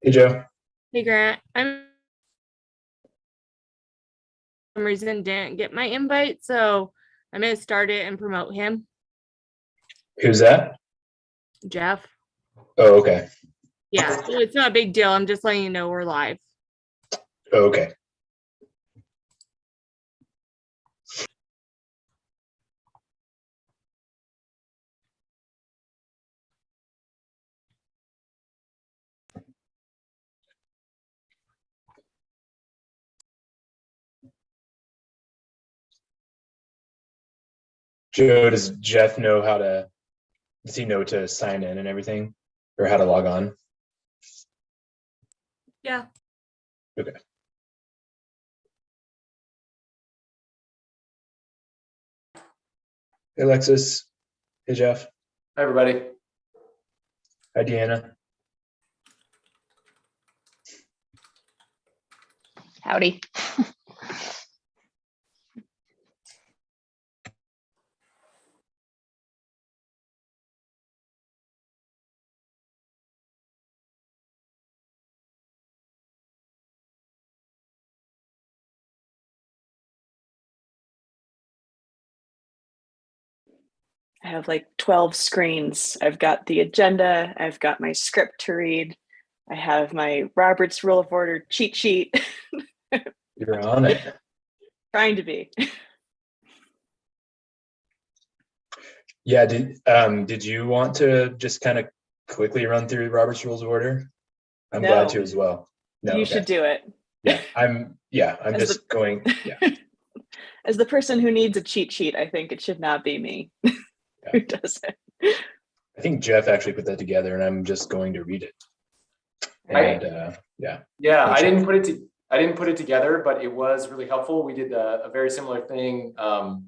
Hey, Joe. Hey Grant, I'm for some reason didn't get my invite, so I'm gonna start it and promote him. Who's that? Jeff. Oh, okay. Yeah, it's not a big deal. I'm just letting you know we're live. Oh, okay. Joe, does Jeff know does he know to sign in and everything or how to log on? Yeah. Okay. Hey, Alexis. Hey, Jeff. Hi, everybody. Hi, Deanna. Howdy. I have like 12 screens. I've got the agenda, I've got my script to read, I have my Robert's Rule of Order cheat sheet. You're on it. Trying to be. Yeah. Did you want to just kind of quickly run through Robert's Rules of Order? I'm glad to as well. No, You okay. should do it. I'm As just going. Yeah. As the person who needs a cheat sheet, I think it should not be me who does it. I think Jeff actually put that together, and I'm just going to read it. And Yeah, I didn't put it together, but it was really helpful. We did a very similar thing 2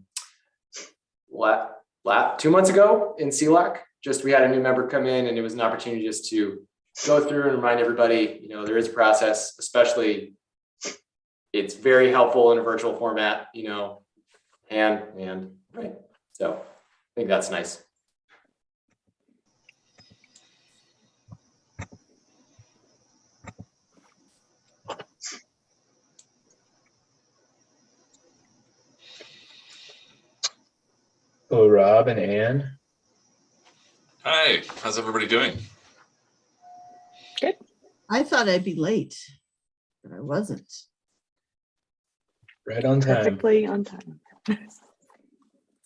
months ago in CLAC. Just we had a new member come in, and it was an opportunity just to go through and remind everybody, there is a process, especially it's very helpful in a virtual format, and right. So I think that's nice. Hello, Rob and Anne. Hi, how's everybody doing? Good. I thought I'd be late, but I wasn't. Right on time. Perfectly on time.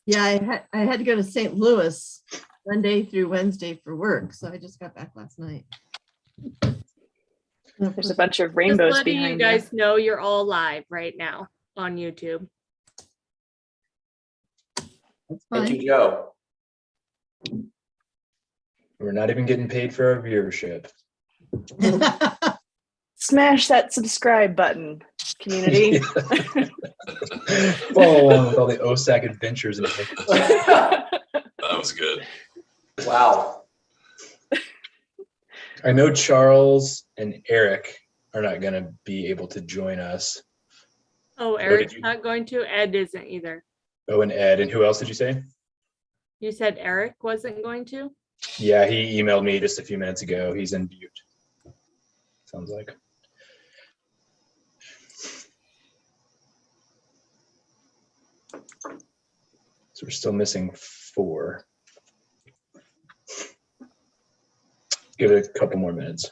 Yeah, I had to go to St. Louis Monday through Wednesday for work, so I just got back last night. There's a bunch of Just rainbows letting behind you guys know you're all live right now on YouTube. That's Thank fine. you, Joe. We're not even getting paid for our viewership. Smash that subscribe button, community. Follow along with all the OSAC adventures and adventures. That was good. Wow. I know Charles and Eric are not going to be able to join us. Oh, did Eric's you- not going to. Ed isn't either. Oh, and Ed. And who else did you say? You said Eric wasn't going to? Yeah, he emailed me just a few minutes ago. He's in Butte. Sounds like. So we're still missing 4. Give it a couple more minutes.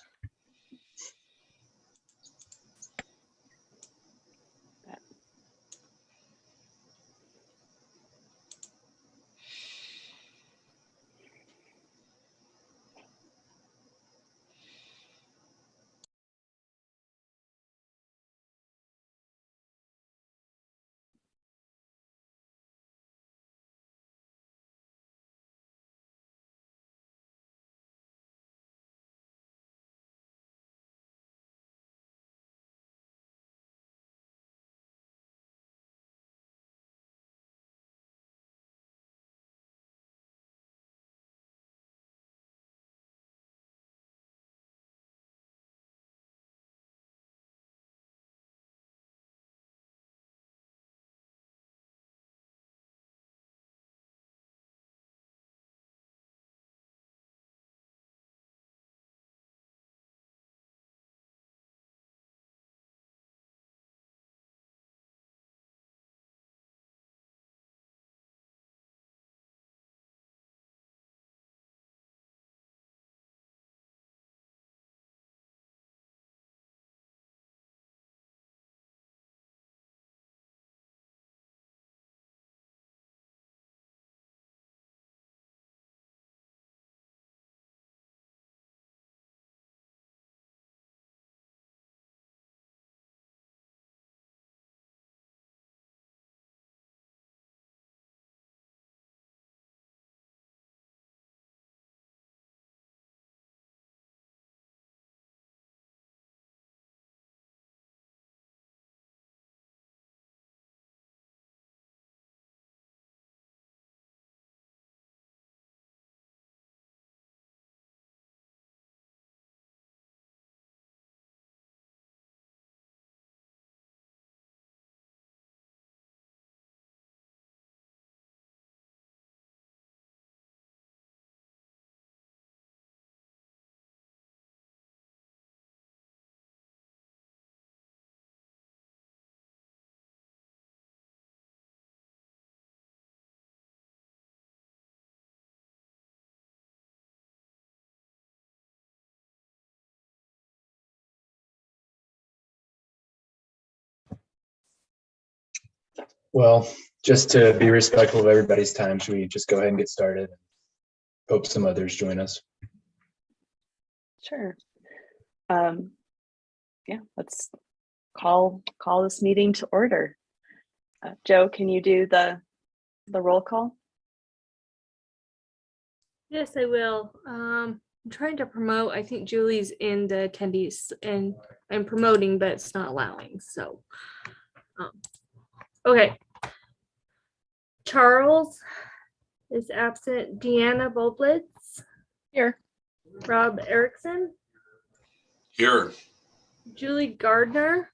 Well, just to be respectful of everybody's time, should we just go ahead and get started? Hope some others join us. Sure. Yeah, let's call this meeting to order. Joe, can you do the roll call? Yes, I will. I'm trying to promote. I think Julie's in the attendees and I'm promoting, but it's not allowing. So, okay. Charles is absent. Deanna Boblitz, Here. Rob Erickson, Here. Julie Gardner,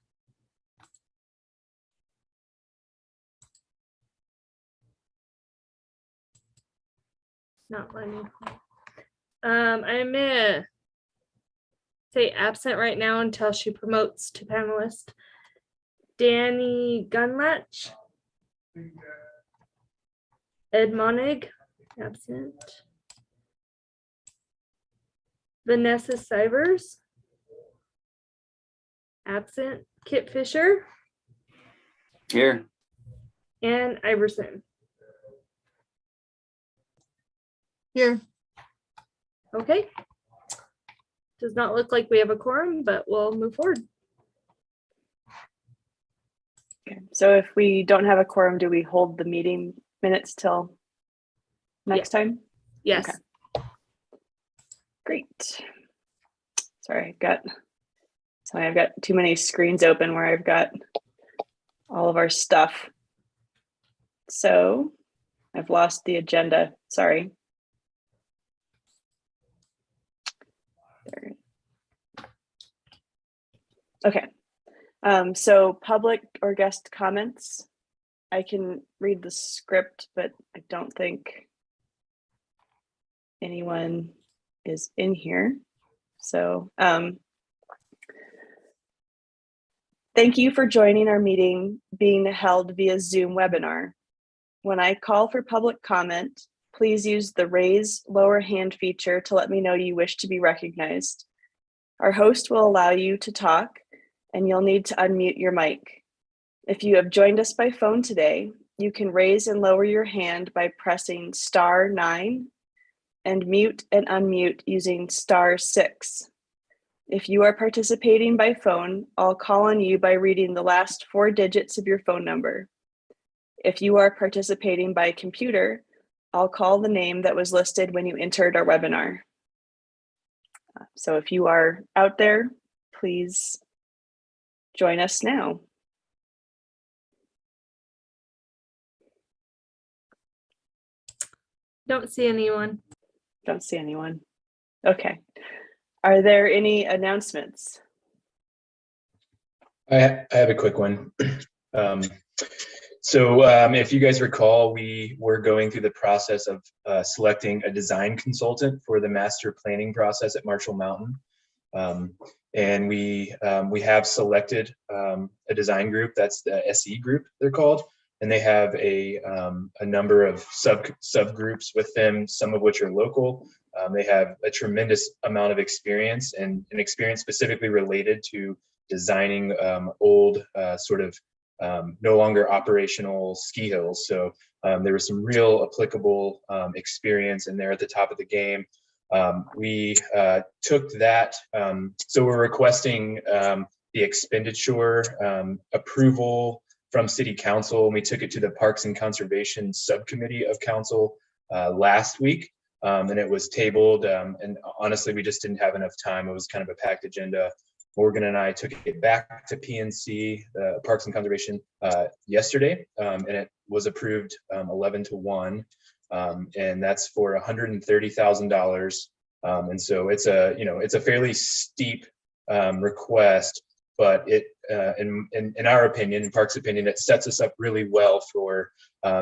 not letting me. I'm gonna say absent right now until she promotes to panelist. Danny Gunlatch, Ed Monig, absent. Vanessa Sivers, absent. Kit Fisher, Here. and Iverson. Here. Okay. Does not look like we have a quorum, but we'll move forward. Okay. So if we don't have a quorum, do we hold the meeting minutes till next time? Yes. Okay. Great. Sorry, I've got too many screens open where I've got all of our stuff. So I've lost the agenda. Sorry. There. Okay. So public or guest comments. I can read the script, but I don't think anyone is in here. So thank you for joining our meeting being held via Zoom webinar. When I call for public comment, please use the raise lower hand feature to let me know you wish to be recognized. Our host will allow you to talk and you'll need to unmute your mic. If you have joined us by phone today, you can raise and lower your hand by pressing *9 and mute and unmute using *6. If you are participating by phone, I'll call on you by reading the last 4 digits of your phone number. If you are participating by computer, I'll call the name that was listed when you entered our webinar. So if you are out there, please join us now. Don't see anyone. Don't see anyone. Okay. Are there any announcements? I have a quick one. So if you guys recall, we were going through the process of selecting a design consultant for the master planning process at Marshall Mountain. And we have selected a design group. That's the SE group, they're called. And they have a number of subgroups with them, some of which are local. They have a tremendous amount of experience and an experience specifically related to designing old no longer operational ski hills. So there was some real applicable experience in there at the top of the game. We took that, so we're requesting the expenditure approval from City Council, and we took it to the Parks and Conservation Subcommittee of Council last week, and it was tabled, and honestly, we just didn't have enough time. It was kind of a packed agenda. Morgan and I took it back to PNC, Parks and Conservation, yesterday, and it was approved 11-1, and that's for $130,000. And so it's a fairly steep request, but it, in our opinion, in Parks' opinion, it sets us up really well for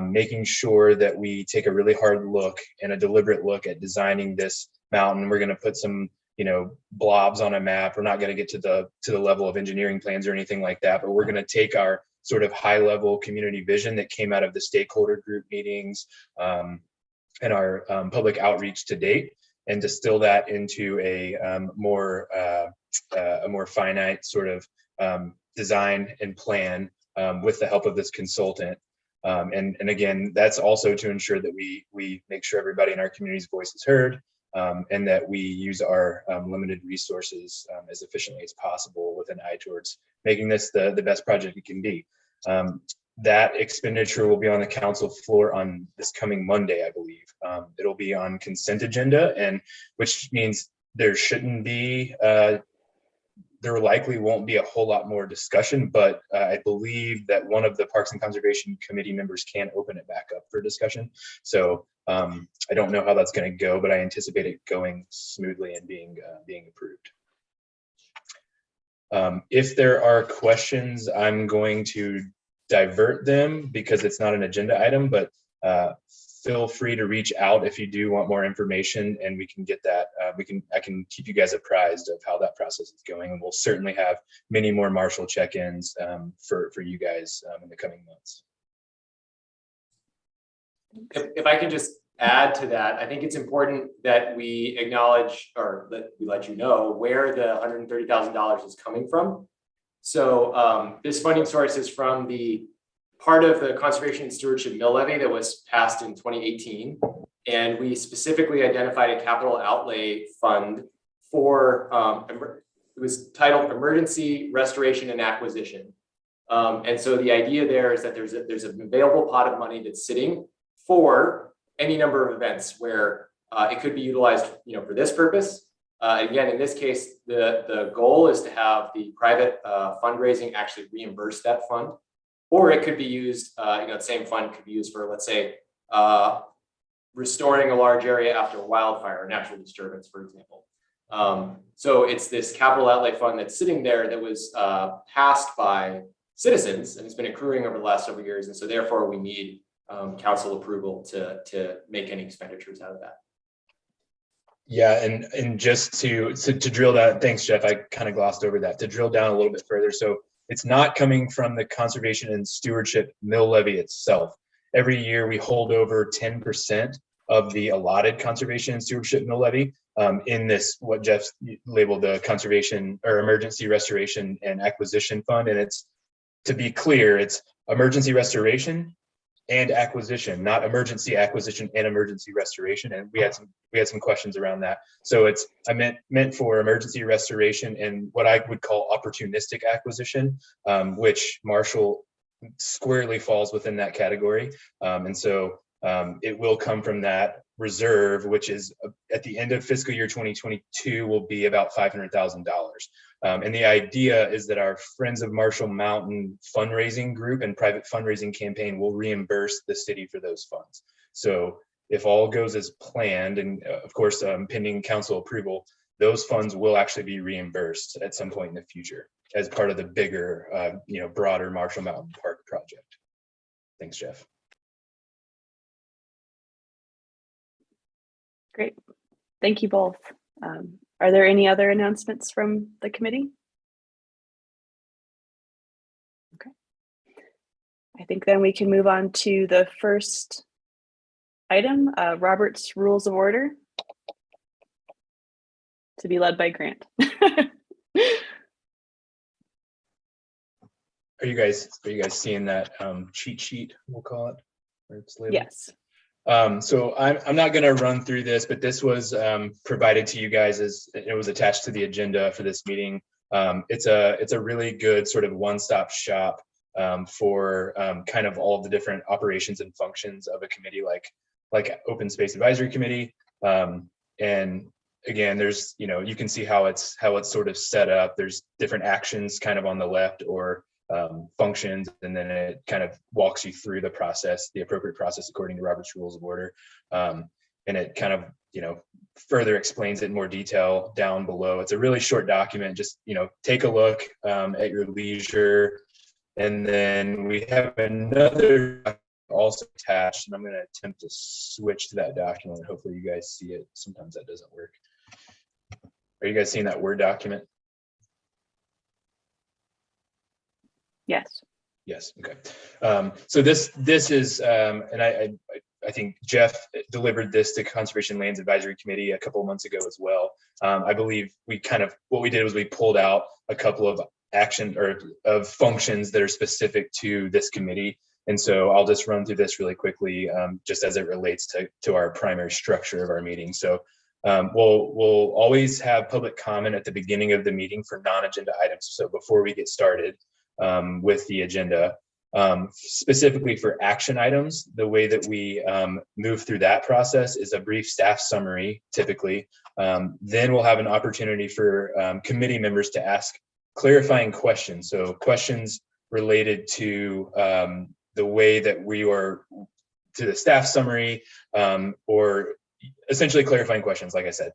making sure that we take a really hard look and a deliberate look at designing this mountain. We're going to put some blobs on a map. We're not going to get to the level of engineering plans or anything like that, but we're going to take our sort of high level community vision that came out of the stakeholder group meetings and our public outreach to date, and distill that into a more finite sort of design and plan with the help of this consultant. And again, that's also to ensure that we make sure everybody in our community's voice is heard, and that we use our limited resources as efficiently as possible with an eye towards making this the best project it can be. That expenditure will be on the council floor on this coming Monday, I believe. It'll be on consent agenda, and which means there shouldn't be, there likely won't be a whole lot more discussion, but I believe that one of the Parks and Conservation Committee members can open it back up for discussion. So I don't know how that's going to go, but I anticipate it going smoothly and being approved. If there are questions, I'm going to divert them because it's not an agenda item, but feel free to reach out if you do want more information, and we can get that. I can keep you guys apprised of how that process is going, and we'll certainly have many more Marshall check-ins for you guys in the coming months. If I can just add to that, I think it's important that we acknowledge, or that we let you know where the $130,000 is coming from. So this funding source is from the part of the Conservation and Stewardship Mill Levy that was passed in 2018. And we specifically identified a capital outlay fund for, it was titled Emergency Restoration and Acquisition. And so the idea there is that there's an available pot of money that's sitting for any number of events where it could be utilized, for this purpose. Again, in this case, the goal is to have the private fundraising actually reimburse that fund, or it could be used, the same fund could be used for, let's say, restoring a large area after a wildfire or natural disturbance, for example. So it's this capital outlay fund that's sitting there that was passed by citizens, and it's been accruing over the last several years. And so therefore we need council approval to make any expenditures out of that. Yeah, and just to drill down, thanks, Jeff. I kind of glossed over that. To drill down a little bit further, so it's not coming from the Conservation and Stewardship Mill Levy itself. Every year we hold over 10% of the allotted Conservation and Stewardship Mill Levy in this, what Jeff labeled the Conservation or Emergency Restoration and Acquisition Fund. And it's, to be clear, it's emergency restoration and acquisition, not emergency acquisition and emergency restoration. And we had some questions around that. So it's meant for emergency restoration and what I would call opportunistic acquisition, which Marshall squarely falls within that category. And so it will come from that reserve, which is at the end of fiscal year 2022 will be about $500,000. And the idea is that our Friends of Marshall Mountain fundraising group and private fundraising campaign will reimburse the city for those funds. So if all goes as planned, and of course, pending council approval, those funds will actually be reimbursed at some point in the future as part of the bigger, broader Marshall Mountain Park project. Thanks, Jeff. Great. Thank you both. Are there any other announcements from the committee? Okay. I think then we can move on to the first item, Robert's Rules of Order, to be led by Grant. Are you guys seeing that cheat sheet, we'll call it? Or it's labeled? Yes. So I'm not going to run through this, but this was provided to you guys as it was attached to the agenda for this meeting. It's a really good sort of one-stop shop for kind of all of the different operations and functions of a committee like Open Space Advisory Committee. And again, there's, you can see how it's sort of set up. There's different actions kind of on the left, or functions, and then it kind of walks you through the process, the appropriate process according to Robert's Rules of Order. And it kind of, further explains it in more detail down below. It's a really short document. Just, take a look at your leisure. And then we have another document also attached, and I'm going to attempt to switch to that document. Hopefully you guys see it. Sometimes that doesn't work. Are you guys seeing that Word document? Yes. Yes. Okay. So this is, and I think Jeff delivered this to Conservation Lands Advisory Committee a couple of months ago as well. I believe what we did was we pulled out a couple of action or of functions that are specific to this committee. And so I'll just run through this really quickly, just as it relates to our primary structure of our meeting. So we'll always have public comment at the beginning of the meeting for non-agenda items. So before we get started with the agenda, specifically for action items, the way that we move through that process is a brief staff summary, typically. Then we'll have an opportunity for committee members to ask clarifying questions. So questions related to the way that we are to the staff summary, or essentially clarifying questions. Like I said,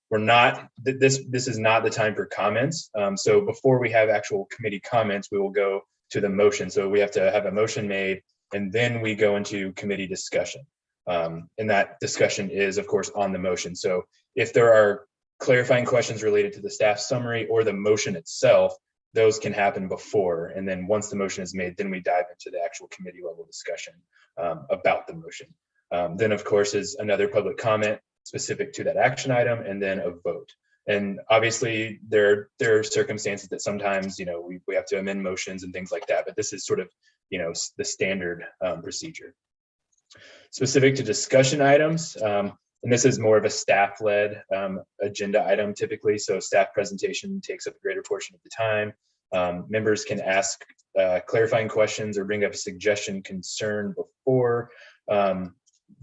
we're not, this is not the time for comments. So before we have actual committee comments, we will go to the motion. So we have to have a motion made, and then we go into committee discussion. And that discussion is, of course, on the motion. So if there are clarifying questions related to the staff summary or the motion itself, those can happen before. And then once the motion is made, then we dive into the actual committee level discussion about the motion. Then, of course, is another public comment specific to that action item, and then a vote. And obviously, there are circumstances that sometimes, we have to amend motions and things like that. But this is sort of, the standard procedure. Specific to discussion items, and this is more of a staff-led agenda item typically. So staff presentation takes up a greater portion of the time. Members can ask clarifying questions or bring up a suggestion, concern before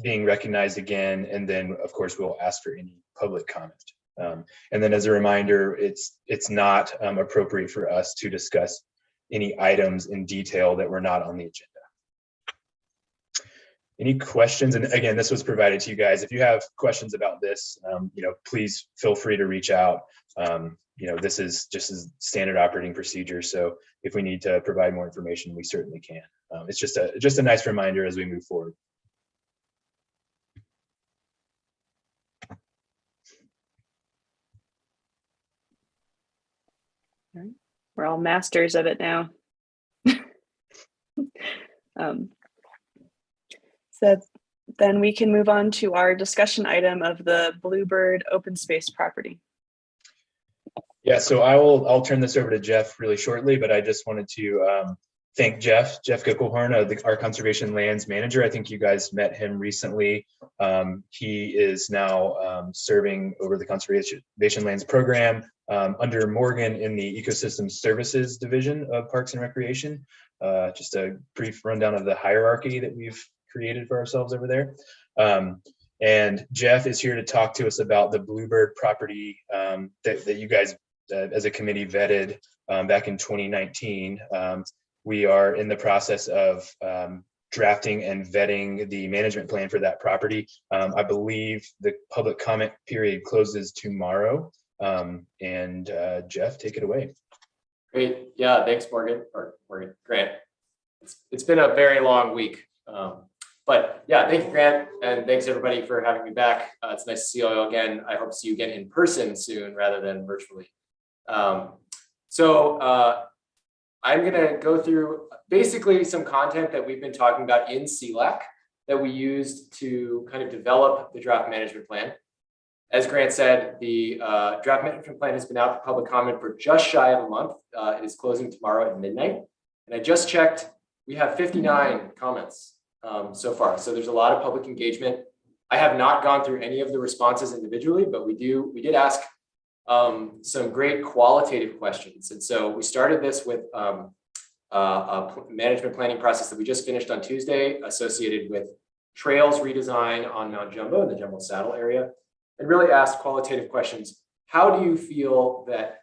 being recognized again. And then, of course, we'll ask for any public comment. And then as a reminder, it's not appropriate for us to discuss any items in detail that were not on the agenda. Any questions? And again, this was provided to you guys. If you have questions about this, please feel free to reach out. This is just a standard operating procedure. So if we need to provide more information, we certainly can. It's just a nice reminder as we move forward. We're all masters of it now. So then we can move on to our discussion item of the Bluebird open space property. Yeah, so I'll turn this over to Jeff really shortly, but I just wanted to thank Jeff Gickelhorn, our conservation lands manager. I think you guys met him recently. He is now serving over the conservation lands program under Morgan in the ecosystem services division of Parks and Recreation. Just a brief rundown of the hierarchy that we've created for ourselves over there. And Jeff is here to talk to us about the Bluebird property that you guys as a committee vetted back in 2019. We are in the process of drafting and vetting the management plan for that property. I believe the public comment period closes tomorrow. And Jeff, take it away. Great. Yeah, thanks, Morgan, Grant. It's been a very long week. But yeah, thank you, Grant, and thanks everybody for having me back. It's nice to see you all again. I hope to see you again in person soon rather than virtually. I'm gonna go through basically some content that we've been talking about in CLAC that we used to kind of develop the draft management plan. As Grant said, the draft management plan has been out for public comment for just shy of a month. It is closing tomorrow at midnight. And I just checked, we have 59 comments so far. So there's a lot of public engagement. I have not gone through any of the responses individually, but we did ask some great qualitative questions. And so we started this with a management planning process that we just finished on Tuesday associated with trails redesign on Mount Jumbo in the Jumbo Saddle area, and really asked qualitative questions. How do you feel that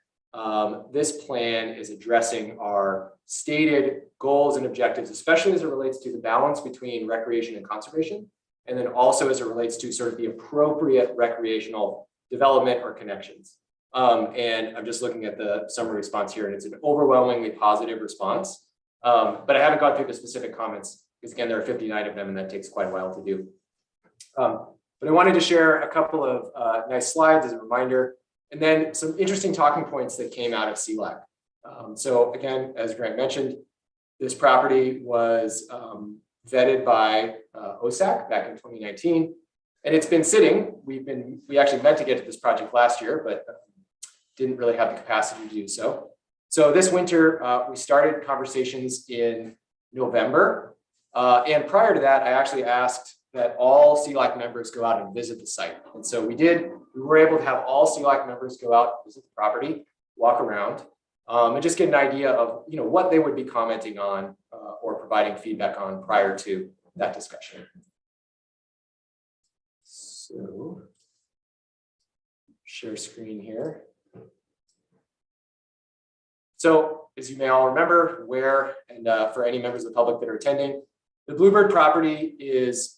this plan is addressing our stated goals and objectives, especially as it relates to the balance between recreation and conservation, and then also as it relates to sort of the appropriate recreational development or connections? And I'm just looking at the summary response here, and it's an overwhelmingly positive response. But I haven't gone through the specific comments because, again, there are 59 of them, and that takes quite a while to do. But I wanted to share a couple of nice slides as a reminder, and then some interesting talking points that came out of CLAC. So again, as Grant mentioned, this property was vetted by OSAC back in 2019, and it's been sitting. We actually meant to get to this project last year, but didn't really have the capacity to do so. So this winter, we started conversations in November. And prior to that, I actually asked that all CLAC members go out and visit the site. And so we were able to have all CLAC members go out, visit the property, walk around, and just get an idea of what they would be commenting on or providing feedback on prior to that discussion. So, share screen here. So, as you may all remember, for any members of the public that are attending, the Bluebird property is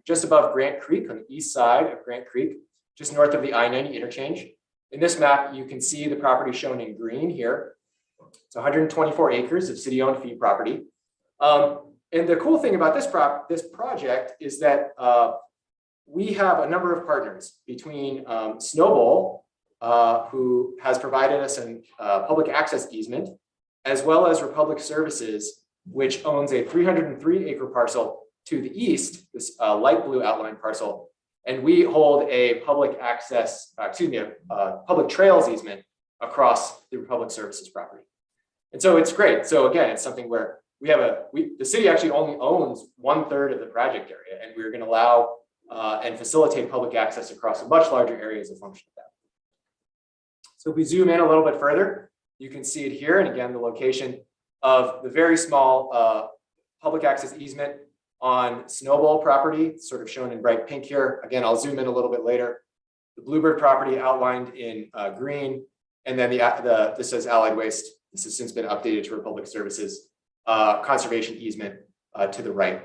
just above Grant Creek on the east side of Grant Creek, just north of the I-90 interchange. In this map, you can see the property shown in green here. It's 124 acres of city-owned fee property. And the cool thing about this project is that we have a number of partners between Snowball, who has provided us a public access easement, as well as Republic Services, which owns a 303-acre parcel to the east, this light blue outline parcel. And we hold a public trails easement across the Republic Services property. And so it's great. So again, it's something where the city actually only owns 1/3 of the project area, and we're going to allow and facilitate public access across a much larger area as a function of that. So if we zoom in a little bit further, you can see it here. And again, the location of the very small public access easement on Snowball property, sort of shown in bright pink here. Again, I'll zoom in a little bit later. The Bluebird property outlined in green, and then this says Allied Waste. This has since been updated to Republic Services conservation easement to the right.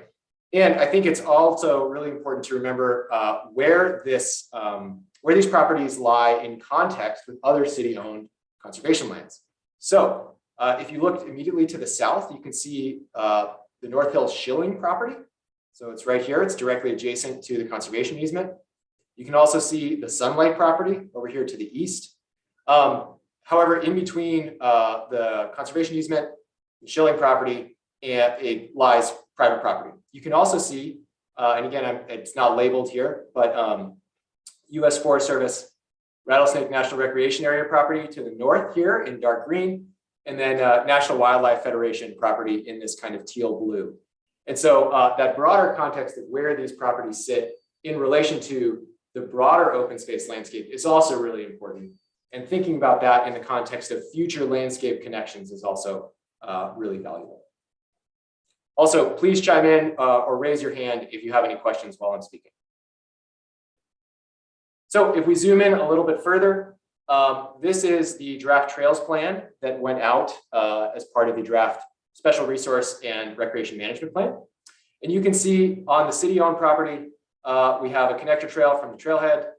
And I think it's also really important to remember where these properties lie in context with other city-owned conservation lands. So if you look immediately to the south, you can see the North Hills Shilling property. So it's right here. It's directly adjacent to the conservation easement. You can also see the Sunlight property over here to the east. However, in between the conservation easement, the Shilling property, and it lies private property. You can also see, and again, it's not labeled here, but U.S. Forest Service Rattlesnake National Recreation Area property to the north here in dark green, and then National Wildlife Federation property in this kind of teal blue. And so that broader context of where these properties sit in relation to the broader open space landscape is also really important. And thinking about that in the context of future landscape connections is also really valuable. Also, please chime in or raise your hand if you have any questions while I'm speaking. So if we zoom in a little bit further, this is the draft trails plan that went out as part of the draft special resource and recreation management plan. And you can see on the city-owned property, we have a connector trail from the trailhead.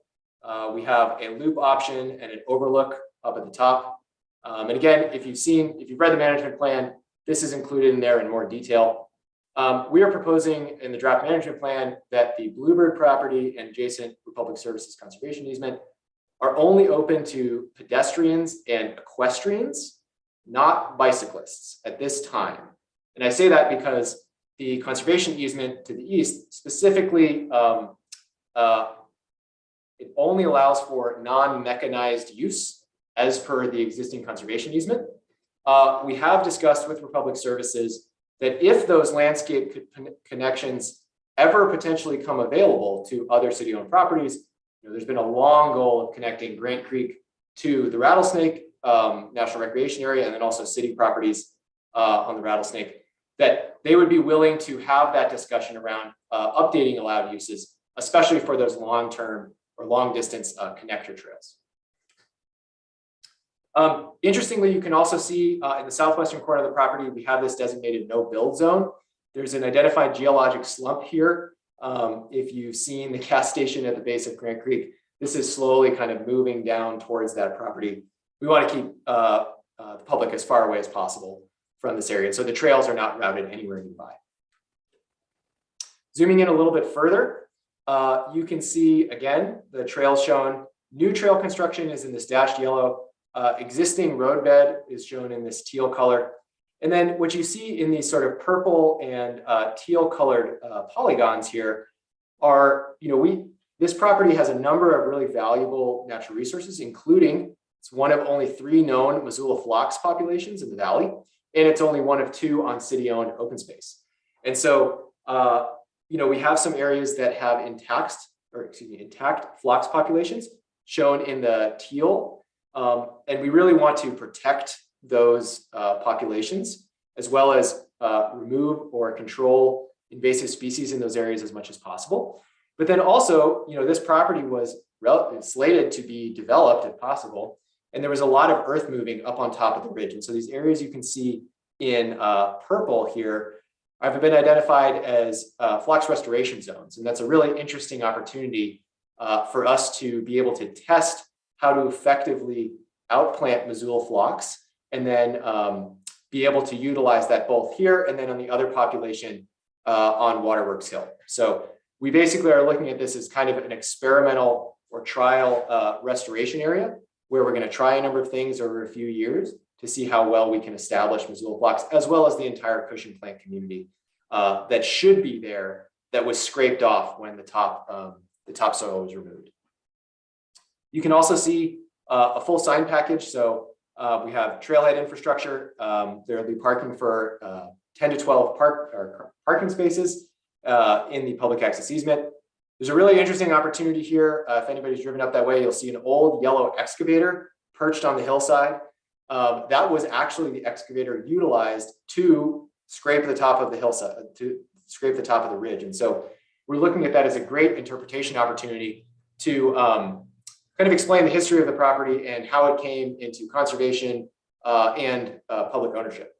We have a loop option and an overlook up at the top. And again, if you've read the management plan, this is included in there in more detail. We are proposing in the draft management plan that the Bluebird property and adjacent Republic Services conservation easement are only open to pedestrians and equestrians, not bicyclists at this time. And I say that because the conservation easement to the east specifically, it only allows for non-mechanized use as per the existing conservation easement. We have discussed with Republic Services that if those landscape connections ever potentially come available to other city-owned properties, there's been a long goal of connecting Grant Creek to the Rattlesnake National Recreation Area and then also city properties on the Rattlesnake, that they would be willing to have that discussion around updating allowed uses, especially for those long-term or long-distance connector trails. Interestingly, you can also see in the southwestern corner of the property, we have this designated no build zone. There's an identified geologic slump here. If you've seen the gas station at the base of Grant Creek, this is slowly kind of moving down towards that property. We want to keep the public as far away as possible from this area, so the trails are not routed anywhere nearby. Zooming in a little bit further, you can see again the trails shown. New trail construction is in this dashed yellow. Existing roadbed is shown in this teal color. And then what you see in these sort of purple and teal colored polygons here are, this property has a number of really valuable natural resources, including It's one of only 3 known Missoula phlox populations in the valley, and it's only one of 2 on city-owned open space. And so, we have some areas that have intact phlox populations shown in the teal, and we really want to protect those populations, as well as remove or control invasive species in those areas as much as possible. But then also, this property was slated to be developed if possible, and there was a lot of earth moving up on top of the ridge. And so these areas you can see in purple here have been identified as phlox restoration zones. And that's a really interesting opportunity for us to be able to test how to effectively outplant Missoula phlox, and then be able to utilize that both here and then on the other population on Waterworks Hill. So we basically are looking at this as kind of an experimental or trial restoration area, where we're going to try a number of things over a few years to see how well we can establish Missoula phlox, as well as the entire Cushing plant community that should be there, that was scraped off when the topsoil was removed. You can also see a full sign package. So we have trailhead infrastructure. There will be parking for 10 to 12 parking spaces in the public access easement. There's a really interesting opportunity here. If anybody's driven up that way, you'll see an old yellow excavator perched on the hillside. That was actually the excavator utilized to scrape the top of the hillside, to scrape the top of the ridge. And so we're looking at that as a great interpretation opportunity to kind of explain the history of the property and how it came into conservation and public ownership.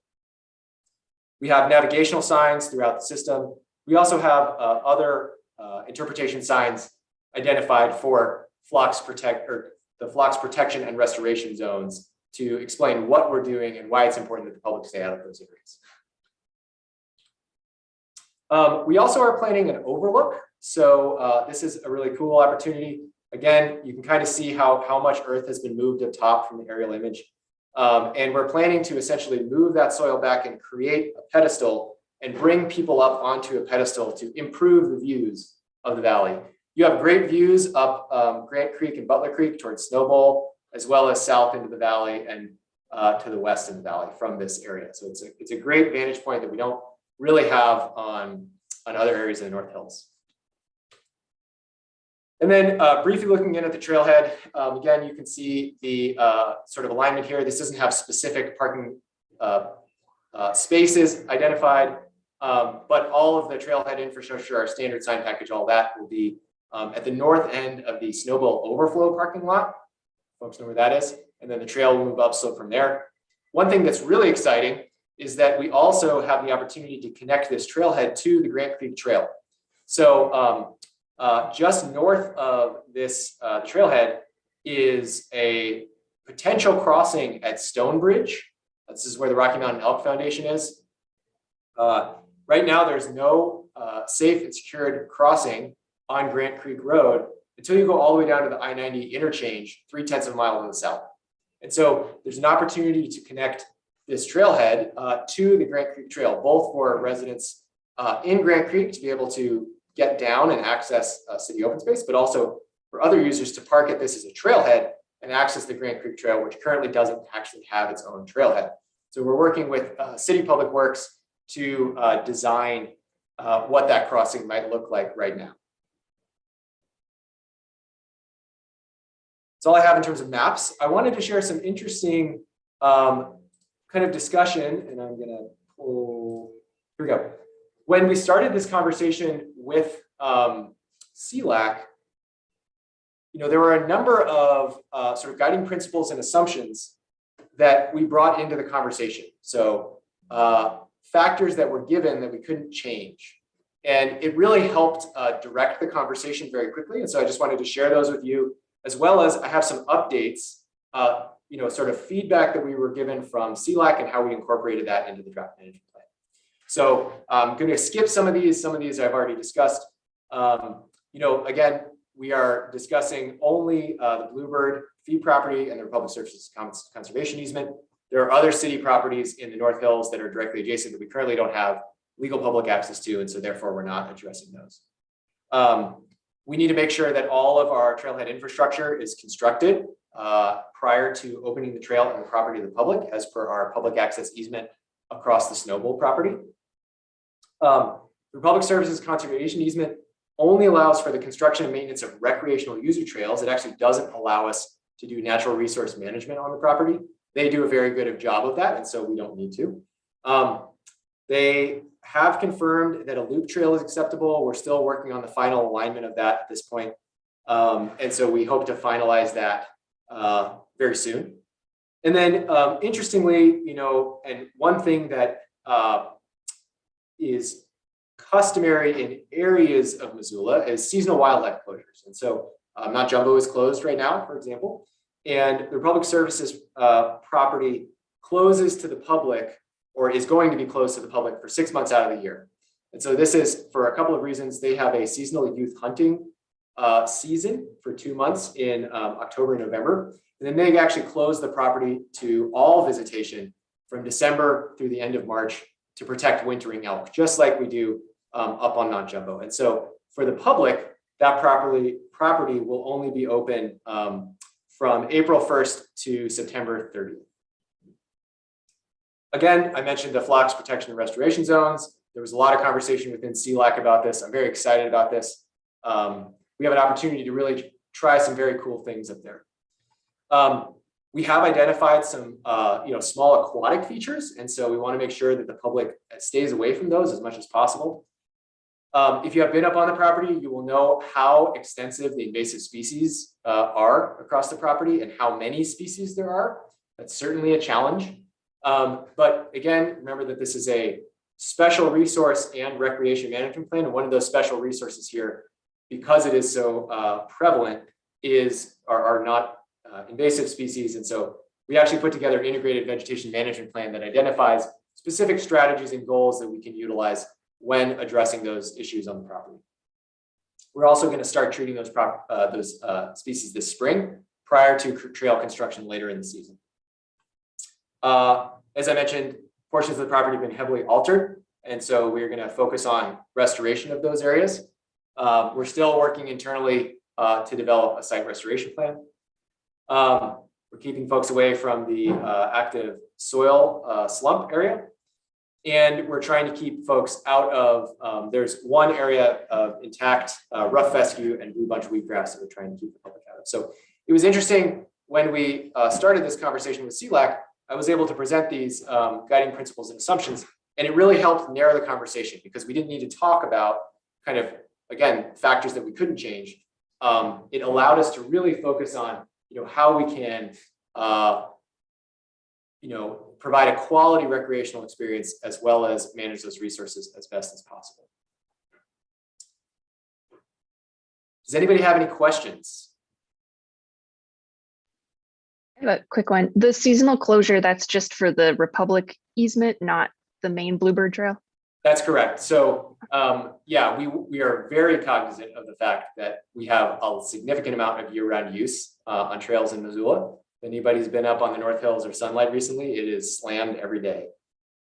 We have navigational signs throughout the system. We also have other interpretation signs identified for the phlox protection and restoration zones to explain what we're doing and why it's important that the public stay out of those areas. We also are planning an overlook. So this is a really cool opportunity. Again, you can kind of see how much earth has been moved up top from the aerial image. And we're planning to essentially move that soil back and create a pedestal and bring people up onto a pedestal to improve the views of the valley. You have great views up Grant Creek and Butler Creek towards Snowball, as well as south into the valley and to the west in the valley from this area. So it's a great vantage point that we don't really have on other areas of the North Hills. And then briefly looking in at the trailhead, again, you can see the sort of alignment here. This doesn't have specific parking spaces identified, but all of the trailhead infrastructure, our standard sign package, all that will be at the north end of the Snowball overflow parking lot. Folks know where that is. And then the trail will move up slope from there. One thing that's really exciting is that we also have the opportunity to connect this trailhead to the Grant Creek Trail. So just north of this trailhead is a potential crossing at Stonebridge. This is where the Rocky Mountain Elk Foundation is. Right now, there's no safe and secured crossing on Grant Creek Road until you go all the way down to the I-90 interchange, 0.3 of a mile to the south. And so there's an opportunity to connect this trailhead to the Grant Creek Trail, both for residents in Grant Creek to be able to get down and access city open space, but also for other users to park at this as a trailhead and access the Grant Creek Trail, which currently doesn't actually have its own trailhead. So we're working with City Public Works to design what that crossing might look like right now. That's all I have in terms of maps. I wanted to share some interesting kind of discussion, and I'm gonna pull, here we go. When we started this conversation with CLAC, there were a number of sort of guiding principles and assumptions that we brought into the conversation. So factors that were given that we couldn't change. And it really helped direct the conversation very quickly. And so I just wanted to share those with you, as well as I have some updates, sort of feedback that we were given from CLAC and how we incorporated that into the draft management plan. So I'm going to skip some of these. Some of these I've already discussed. Again, we are discussing only the Bluebird fee property and the Republic Services Conservation easement. There are other city properties in the North Hills that are directly adjacent that we currently don't have legal public access to, and so therefore we're not addressing those. We need to make sure that all of our trailhead infrastructure is constructed prior to opening the trail on the property of the public, as per our public access easement across the Snowball property. The Public Services Conservation Easement only allows for the construction and maintenance of recreational user trails. It actually doesn't allow us to do natural resource management on the property. They do a very good job of that, and so we don't need to. They have confirmed that a loop trail is acceptable. We're still working on the final alignment of that at this point. And so we hope to finalize that very soon. And then interestingly, and one thing that is customary in areas of Missoula is seasonal wildlife closures. And so Mount Jumbo is closed right now, for example, and the Public Services property closes to the public, or is going to be closed to the public, for 6 months out of the year. And so this is for a couple of reasons. They have a seasonal youth hunting season for 2 months in October and November. And then they actually close the property to all visitation from December through the end of March to protect wintering elk, just like we do up on Mount Jumbo. And so for the public, that property will only be open from April 1st to September 30th. Again, I mentioned the flocks protection and restoration zones. There was a lot of conversation within CLAC about this. I'm very excited about this. We have an opportunity to really try some very cool things up there. We have identified some small aquatic features, and so we want to make sure that the public stays away from those as much as possible. If you have been up on the property, you will know how extensive the invasive species are across the property and how many species there are. That's certainly a challenge. But again, remember that this is a special resource and recreation management plan. And one of those special resources here, because it is so prevalent, are not invasive species. And so we actually put together an integrated vegetation management plan that identifies specific strategies and goals that we can utilize when addressing those issues on the property. We're also going to start treating those species this spring prior to trail construction later in the season. As I mentioned, portions of the property have been heavily altered, and so we're going to focus on restoration of those areas. We're still working internally to develop a site restoration plan. We're keeping folks away from the active soil slump area, and we're trying to keep folks out of, there's one area of intact rough fescue and blue bunch wheatgrass that we're trying to keep the public out of. So it was interesting when we started this conversation with CLAC. I was able to present these guiding principles and assumptions, and it really helped narrow the conversation because we didn't need to talk about kind of, again, factors that we couldn't change. It allowed us to really focus on, how we can, provide a quality recreational experience as well as manage those resources as best as possible. Does anybody have any questions? I have a quick one. The seasonal closure, that's just for the Republic easement, not the main Bluebird Trail? That's correct. So yeah, we are very cognizant of the fact that we have a significant amount of year-round use on trails in Missoula. If anybody's been up on the North Hills or Sunlight recently, it is slammed every day.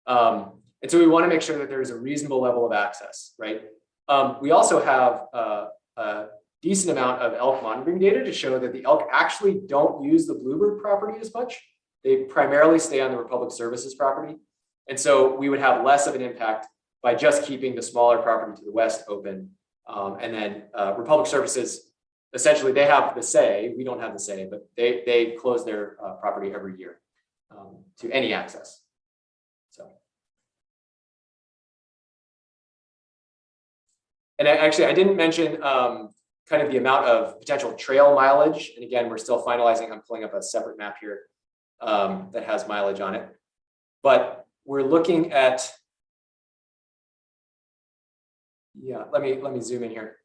And so we want to make sure that there's a reasonable level of access, right? We also have a decent amount of elk monitoring data to show that the elk actually don't use the Bluebird property as much. They primarily stay on the Republic Services property. And so we would have less of an impact by just keeping the smaller property to the west open. And then Republic Services, essentially they have the say, we don't have the say, but they close their property every year to any access. So. And actually, I didn't mention kind of the amount of potential trail mileage. And again, we're still finalizing. I'm pulling up a separate map here that has mileage on it. But we're looking at, yeah, let me zoom in here.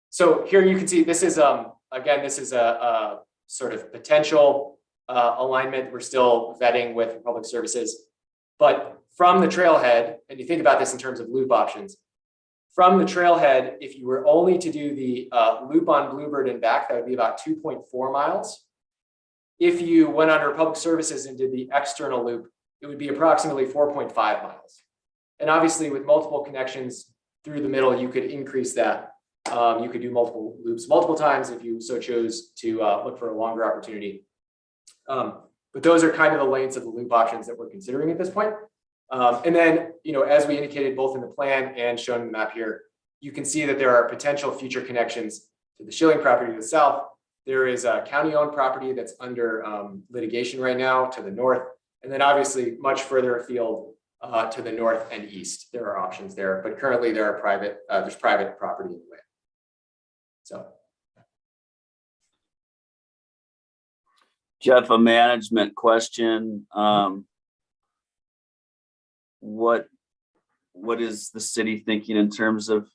So here you can see this is, again, this is a sort of potential alignment. We're still vetting with Public Services. But from the trailhead, and you think about this in terms of loop options, from the trailhead, if you were only to do the loop on Bluebird and back, that would be about 2.4 miles. If you went under Public Services and did the external loop, it would be approximately 4.5 miles. And obviously with multiple connections through the middle, you could increase that. You could do multiple loops multiple times if you so chose to look for a longer opportunity. But those are kind of the lengths of the loop options that we're considering at this point. And then, as we indicated both in the plan and shown in the map here, you can see that there are potential future connections to the Schilling property to the south. There is a county-owned property that's under litigation right now to the north. And then obviously much further afield to the north and east. There are options there, but currently there are there's private property in the way. So. Jeff, a management question. What is the city thinking in terms of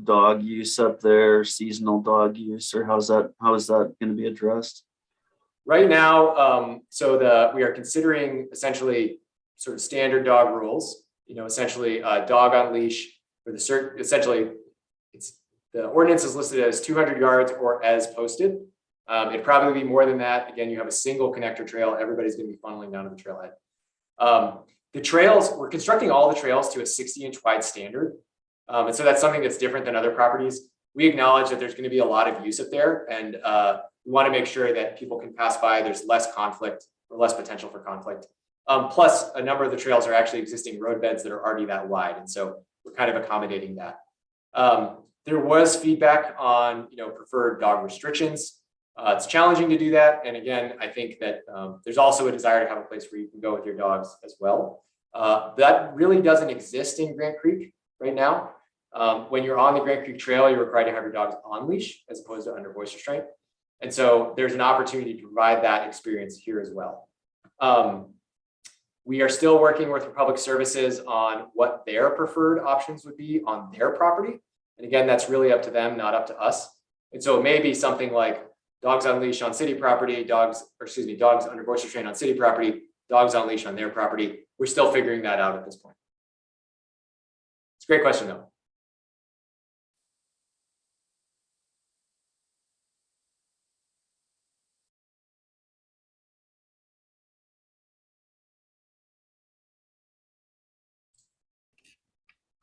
dog use up there, seasonal dog use, or how is that going to be addressed? Right now, we are considering essentially sort of standard dog rules. Essentially a dog on leash for essentially the ordinance is listed as 200 yards or as posted. It'd probably be more than that. Again, you have a single connector trail. Everybody's going to be funneling down to the trailhead. The trails, we're constructing all the trails to a 60-inch wide standard. And so that's something that's different than other properties. We acknowledge that there's going to be a lot of use up there, and we want to make sure that people can pass by. There's less conflict or less potential for conflict. Plus, a number of the trails are actually existing road beds that are already that wide. And so we're kind of accommodating that. There was feedback on preferred dog restrictions. It's challenging to do that. And again, I think that there's also a desire to have a place where you can go with your dogs as well. That really doesn't exist in Grant Creek right now. When you're on the Grant Creek Trail, you're required to have your dogs on leash as opposed to under voice restraint. And so there's an opportunity to provide that experience here as well. We are still working with Republic Services on what their preferred options would be on their property. And again, that's really up to them, not up to us. And so it may be something like dogs on leash on city property, dogs under voice restraint on city property, dogs on leash on their property. We're still figuring that out at this point. It's a great question though.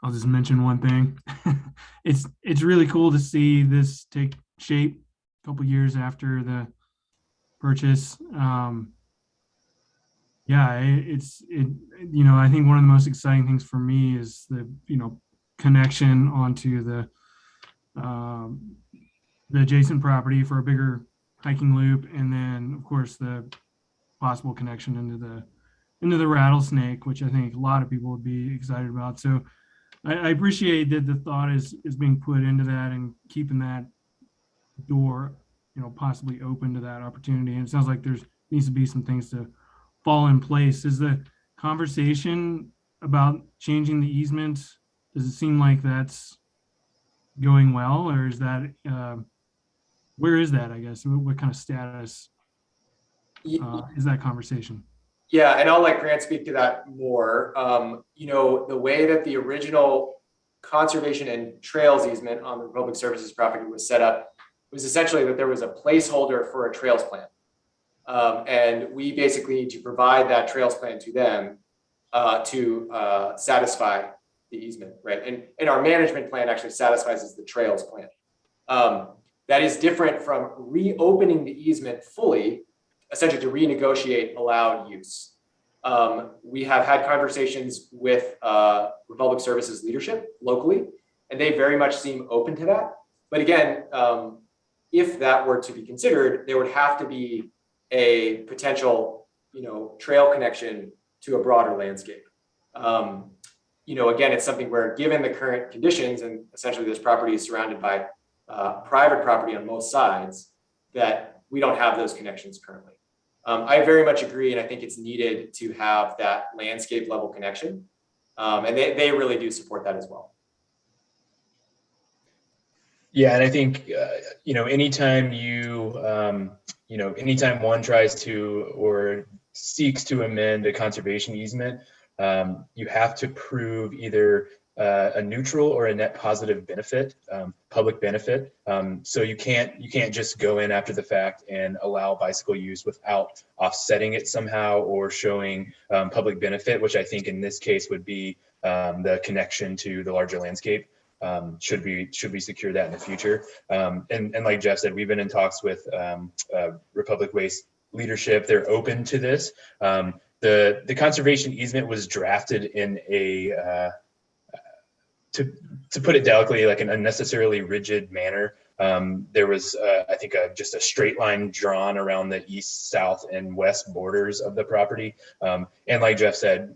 I'll just mention one thing. It's really cool to see this take shape a couple years after the purchase. I think one of the most exciting things for me is the connection onto the adjacent property for a bigger hiking loop, and then of course the possible connection into the rattlesnake, which I think a lot of people would be excited about. So I appreciate that the thought is being put into that and keeping that door, possibly open to that opportunity. And it sounds like there's needs to be some things to fall in place. Is the conversation about changing the easement, does it seem like that's going well, or is that where is that, I guess? What kind of status is that conversation? Yeah, and I'll let Grant speak to that more. The way that the original conservation and trails easement on the Republic Services property was set up was essentially that there was a placeholder for a trails plan. And we basically need to provide that trails plan to them to satisfy the easement, right? And our management plan actually satisfies the trails plan. That is different from reopening the easement fully, essentially to renegotiate allowed use. We have had conversations with Republic Services leadership locally, and they very much seem open to that. But again, if that were to be considered, there would have to be a potential, trail connection to a broader landscape. Again, it's something where, given the current conditions, and essentially this property is surrounded by private property on both sides, that we don't have those connections currently. I very much agree, and I think it's needed to have that landscape level connection. And they really do support that as well. Yeah, and I think, anytime anytime one tries to or seeks to amend a conservation easement, you have to prove either a neutral or a net positive benefit, public benefit. So you can't just go in after the fact and allow bicycle use without offsetting it somehow or showing public benefit, which I think in this case would be the connection to the larger landscape. should we secure that in the future. And like Jeff said, we've been in talks with Republic Waste leadership. They're open to this. The conservation easement was drafted in a to put it delicately, like an unnecessarily rigid manner. There was, I think, just a straight line drawn around the east, south, and west borders of the property. And like Jeff said,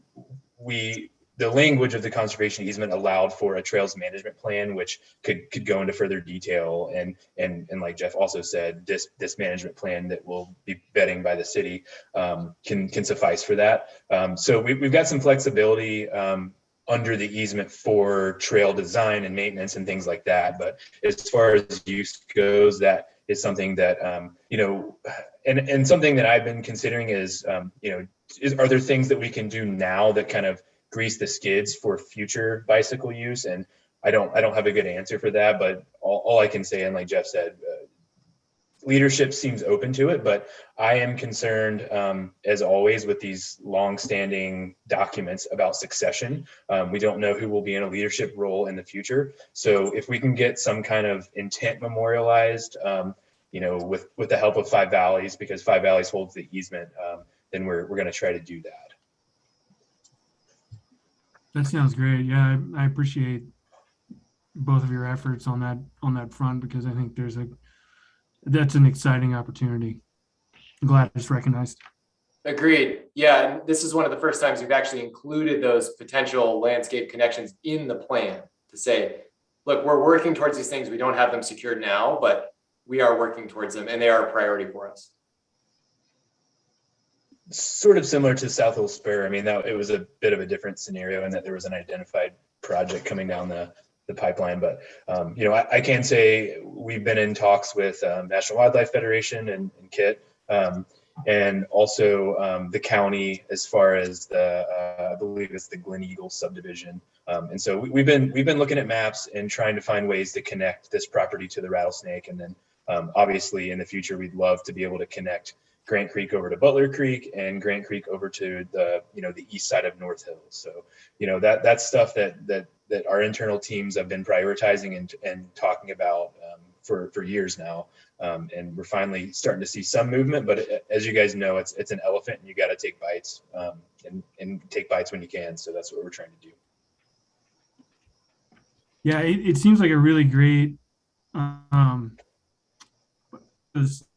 the language of the conservation easement allowed for a trails management plan, which could go into further detail. And like Jeff also said, this management plan that will be vetting by the city can suffice for that. So we've got some flexibility under the easement for trail design and maintenance and things like that. But as far as use goes, that is something that, and something that I've been considering is, are there things that we can do now that kind of grease the skids for future bicycle use? And I don't have a good answer for that, but all I can say, and like Jeff said, leadership seems open to it, but I am concerned, as always, with these long-standing documents about succession. We don't know who will be in a leadership role in the future. So if we can get some kind of intent memorialized, with the help of Five Valleys, because Five Valleys holds the easement, then we're going to try to do that. That sounds great. Yeah, I appreciate both of your efforts on that front, because I think that's an exciting opportunity. I'm glad it's recognized. Agreed. Yeah, and this is one of the first times we've actually included those potential landscape connections in the plan to say, look, we're working towards these things. We don't have them secured now, but we are working towards them, and they are a priority for us. Sort of similar to South Hill Spur. I mean, it was a bit of a different scenario in that there was an identified project coming down the pipeline. But, I can say we've been in talks with National Wildlife Federation and KIT, and also the county as far as I believe it's the Glen Eagle subdivision. And so we've been looking at maps and trying to find ways to connect this property to the Rattlesnake. And then obviously in the future, we'd love to be able to connect Grant Creek over to Butler Creek and Grant Creek over to the east side of North Hills. So, that's stuff that our internal teams have been prioritizing and talking about for years now. And we're finally starting to see some movement, but as you guys know, it's an elephant and you got to take bites and take bites when you can. So that's what we're trying to do. Yeah, it seems like a really great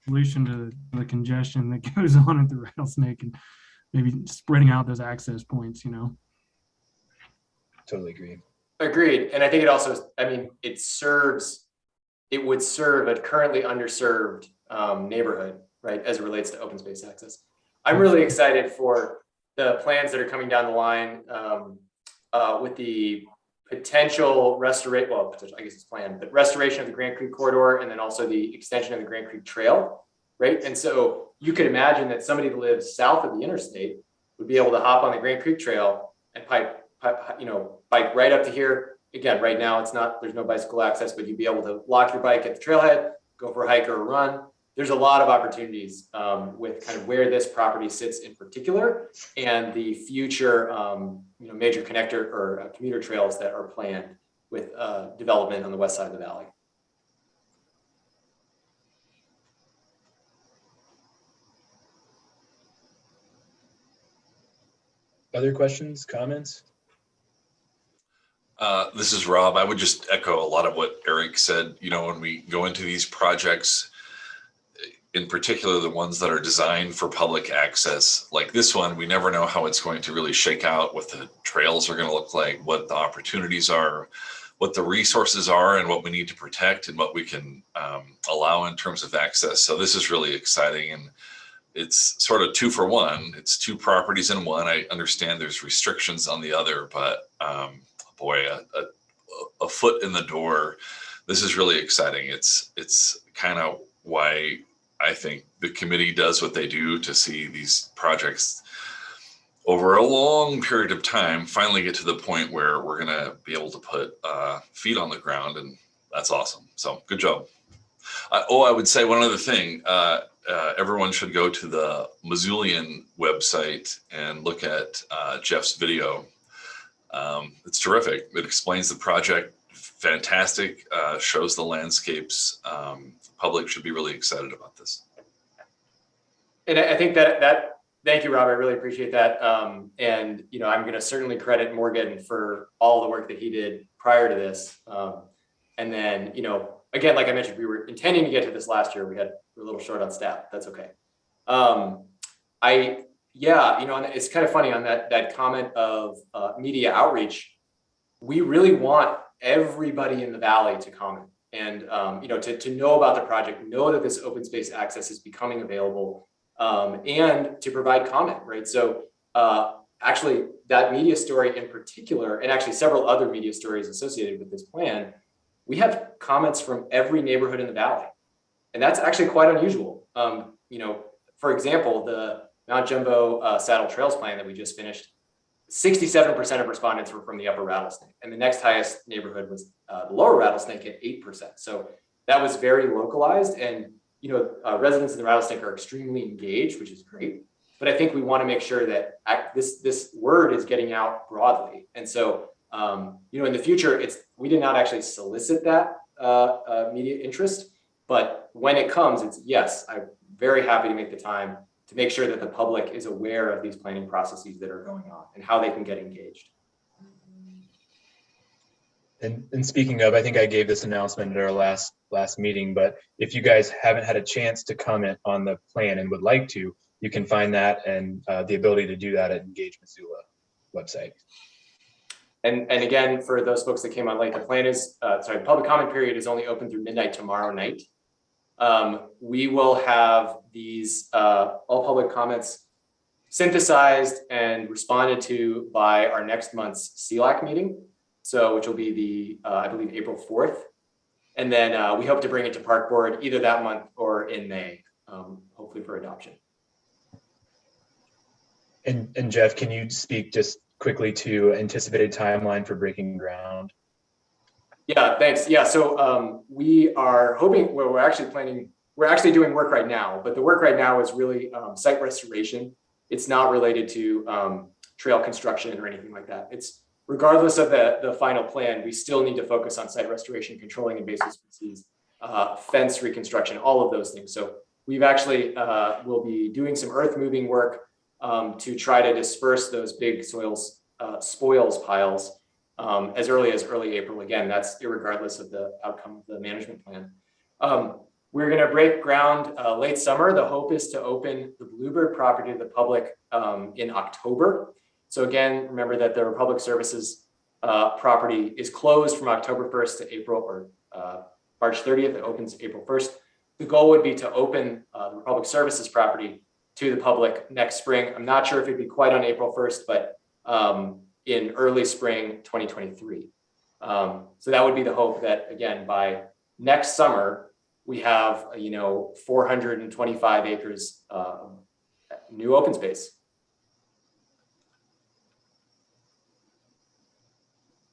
solution to the congestion that goes on at the Rattlesnake, and maybe spreading out those access points, Totally agree. Agreed. And I think it also, it would serve a currently underserved neighborhood, right, as it relates to open space access. I'm really excited for the plans that are coming down the line with the potential restoration, I guess it's planned, but restoration of the Grant Creek corridor, and then also the extension of the Grant Creek Trail, right? And so you could imagine that somebody that lives south of the interstate would be able to hop on the Grant Creek Trail and bike right up to here. Again, right now there's no bicycle access, but you'd be able to lock your bike at the trailhead, go for a hike or a run. There's a lot of opportunities with kind of where this property sits in particular, and the future major connector or commuter trails that are planned with development on the west side of the valley. Other questions, comments? This is Rob. I would just echo a lot of what Eric said. When we go into these projects, in particular, the ones that are designed for public access, like this one, we never know how it's going to really shake out, what the trails are going to look like, what the opportunities are, what the resources are, and what we need to protect and what we can allow in terms of access. So this is really exciting, and it's sort of 2 for 1. It's 2 properties in one. I understand there's restrictions on the other, but boy, a foot in the door. This is really exciting. It's kind of why I think the committee does what they do to see these projects over a long period of time finally get to the point where we're going to be able to put feet on the ground, and that's awesome. So good job. I would say one other thing. Everyone should go to the Missoulian website and look at Jeff's video. It's terrific. It explains the project fantastic, shows the landscapes. Public should be really excited about this. And I think that thank you, Rob. I really appreciate that. And you know, I'm going to certainly credit Morgan for all the work that he did prior to this. And then, you know, again, like I mentioned, we were intending to get to this last year. We're a little short on staff. That's okay. Yeah, you know, and it's kind of funny on that comment of media outreach. We really want everybody in the valley to comment and you know, to know about the project, know that this open space access is becoming available, and to provide comment, right? So actually, that media story in particular, and actually several other media stories associated with this plan, we have comments from every neighborhood in the valley, and that's actually quite unusual. You know, for example, the Mount Jumbo Saddle Trails plan that we just finished, 67% of respondents were from the upper Rattlesnake, and the next highest neighborhood was the lower Rattlesnake at 8%. So that was very localized, and you know, residents in the Rattlesnake are extremely engaged, which is great. But I think we want to make sure that this word is getting out broadly, and so you know, in the future, we did not actually solicit that media interest, but when it comes, it's yes, I'm very happy to make the time to make sure that the public is aware of these planning processes that are going on and how they can get engaged. And speaking of, I think I gave this announcement at our last meeting, but if you guys haven't had a chance to comment on the plan and would like to, you can find that and the ability to do that at Engage Missoula website. And again, for those folks that came on late, the plan is, sorry, public comment period is only open through midnight tomorrow night. We will have these all public comments synthesized and responded to by our next month's CLAC meeting. So, which will be the, I believe, April 4th. And then we hope to bring it to Park Board either that month or in May, hopefully for adoption. And Jeff, can you speak just quickly to anticipated timeline for breaking ground? Yeah, thanks. Yeah, so we are hoping, well, we're actually doing work right now, but the work right now is really site restoration. It's not related to trail construction or anything like that. It's regardless of the final plan, we still need to focus on site restoration, controlling invasive species, fence reconstruction, all of those things. So we've actually will be doing some earth moving work to try to disperse those big spoils piles as early April. Again, that's irregardless of the outcome of the management plan. We're going to break ground late summer. The hope is to open the Bluebird property to the public in October. So again, remember that the Republic Services property is closed from October 1st to April or March 30th. It opens April 1st. The goal would be to open the Republic Services property to the public next spring. I'm not sure if it'd be quite on April 1st, but in early spring 2023. So that would be the hope that, again, by next summer, we have, 425 acres new open space.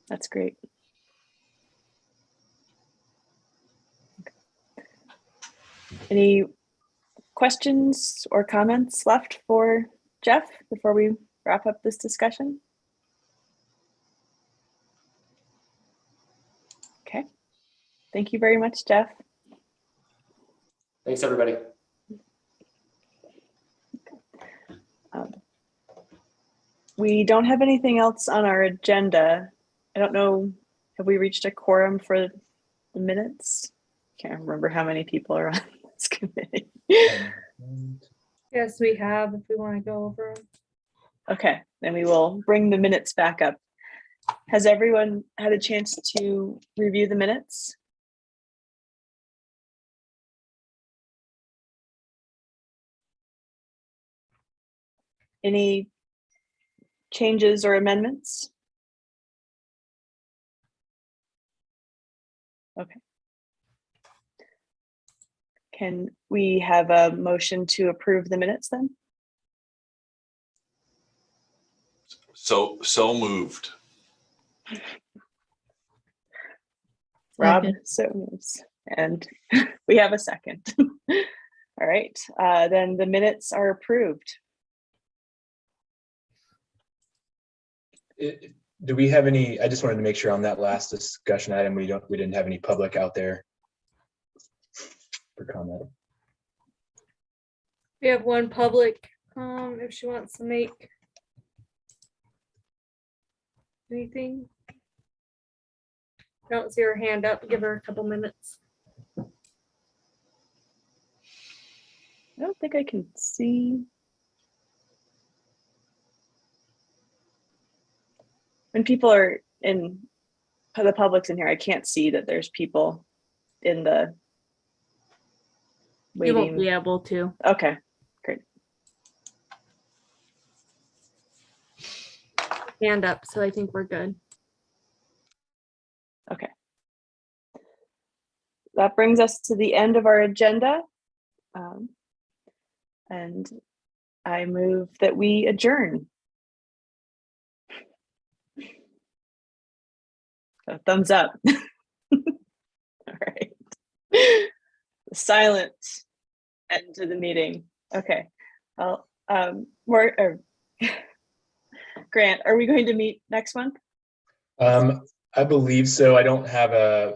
That's great. Any questions or comments left for Jeff before we wrap up this discussion? Okay. Thank you very much, Jeff. Thanks, everybody. We don't have anything else on our agenda. I don't know, have we reached a quorum for the minutes? Can't remember how many people are on this committee. Yes, we have, if we want to go over them. Okay, then we will bring the minutes back up. Has everyone had a chance to review the minutes? Any changes or amendments? Okay. Can we have a motion to approve the minutes then? So moved. Rob, Second. so moves. And we have a second. All right, then the minutes are approved. Do we have any, I just wanted to make sure on that last discussion item, we didn't have any public out there for comment. We have one public, if she wants to make anything. I don't see her hand up. Give her a couple minutes. I don't think I can see. When people are in, the public's in here, I can't see that there's people in the You won't waiting. be able to. Okay, great. Hand up, so I think we're good. Okay. That brings us to the end of our agenda. And I move that we adjourn. A thumbs up. All right. Silent end to the meeting. Okay. Well, Grant, are we going to meet next month? I believe so. I don't have a